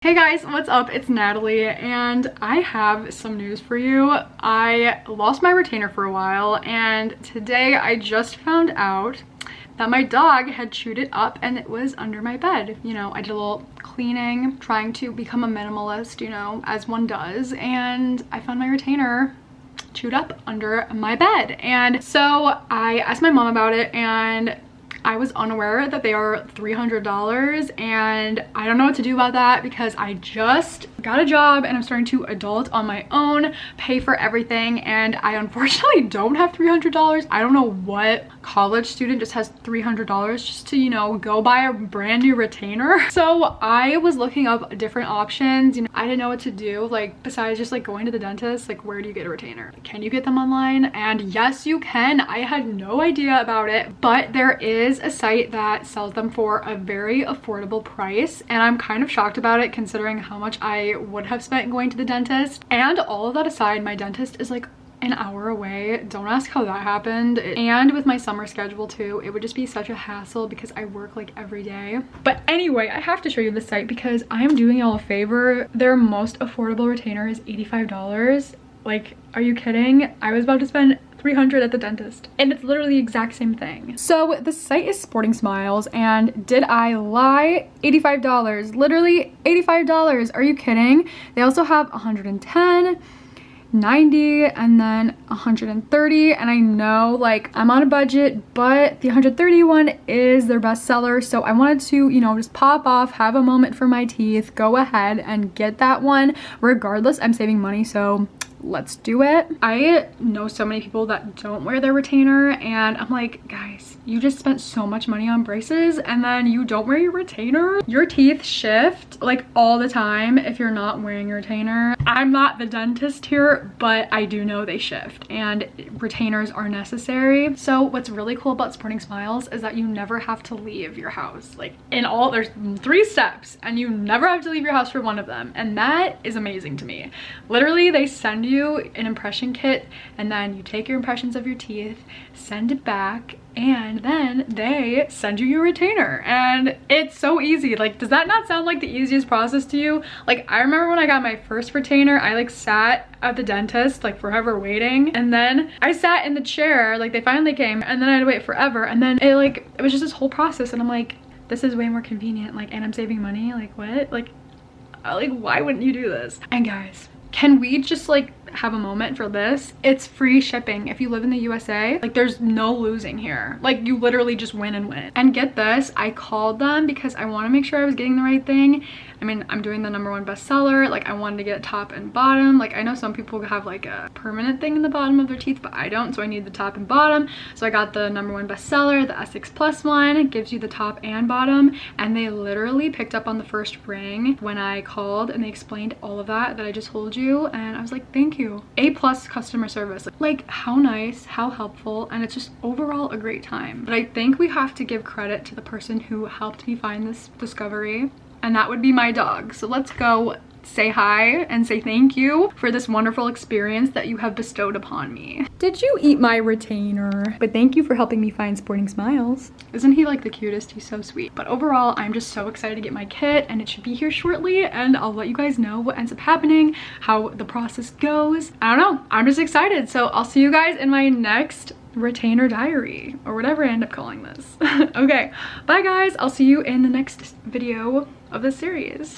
Hey guys, what's up? It's Natalie and I have some news for you. I lost my retainer for a while and today I just found out that my dog had chewed it up and it was under my bed. You know, I did a little cleaning, trying to become a minimalist, you know, as one does, and I found my retainer chewed up under my bed. And so I asked my mom about it and I was unaware that they are $300 and I don't know what to do about that because I just got a job and I'm starting to adult on my own, pay for everything, and I unfortunately don't have $300. I don't know what college student just has $300 just to, you know, go buy a brand new retainer. So I was looking up different options. You know, I didn't know what to do, like besides just like going to the dentist. Like, where do you get a retainer? Can you get them online? And yes, you can. I had no idea about it, but there is a site that sells them for a very affordable price, and I'm kind of shocked about it considering how much I would have spent going to the dentist. And all of that aside, my dentist is like an hour away. Don't ask how that happened. And with my summer schedule too, it would just be such a hassle because I work like every day. But anyway, I have to show you the site because I am doing y'all a favor. Their most affordable retainer is $85. Like, are you kidding? I was about to spend $300 at the dentist and it's literally the exact same thing. So the site is Sporting Smiles, and did I lie? $85, literally $85. Are you kidding? They also have 110, 90, and then 130. And I know, like, I'm on a budget, but the 130 one is their best seller. So I wanted to, you know, just pop off, have a moment for my teeth, go ahead and get that one. Regardless, I'm saving money, so let's do it. I know so many people that don't wear their retainer and I'm like, guys, you just spent so much money on braces and then you don't wear your retainer. Your teeth shift like all the time if you're not wearing your retainer. I'm not the dentist here, but I do know they shift and retainers are necessary. So what's really cool about Sporting Smiles is that you never have to leave your house. Like, in all, there's 3 steps and you never have to leave your house for one of them, and that is amazing to me. Literally, they send you an impression kit and then you take your impressions of your teeth, send it back, and then they send you your retainer. And it's so easy. Like, does that not sound like the easiest process to you? Like, I remember when I got my first retainer, I like sat at the dentist like forever waiting, and then I sat in the chair, like they finally came, and then I had to wait forever, and then it was just this whole process, and I'm like, this is way more convenient, like, and I'm saving money. Like, what? Like why wouldn't you do this? And guys, can we just like have a moment for this? It's free shipping if you live in the USA. Like, there's no losing here. Like, you literally just win and win. And get this, I called them because I want to make sure I was getting the right thing. I mean, I'm doing the #1 bestseller. Like, I wanted to get top and bottom. Like, I know some people have like a permanent thing in the bottom of their teeth, but I don't, so I need the top and bottom. So I got the #1 bestseller, the Essex Plus one. It gives you the top and bottom, and they literally picked up on the first ring when I called and they explained all of that I just told you, and I was like, thank you. A+ customer service. Like, how nice, how helpful, and it's just overall a great time. But I think we have to give credit to the person who helped me find this discovery, and that would be my dog. So let's go say hi and say thank you for this wonderful experience that you have bestowed upon me. Did you eat my retainer? But thank you for helping me find Sporting Smiles. Isn't he like the cutest? He's so sweet. But overall, I'm just so excited to get my kit, and it should be here shortly, and I'll let you guys know what ends up happening, how the process goes. I don't know, I'm just excited. So I'll see you guys in my next retainer diary, or whatever I end up calling this. Okay, bye guys, I'll see you in the next video of this series.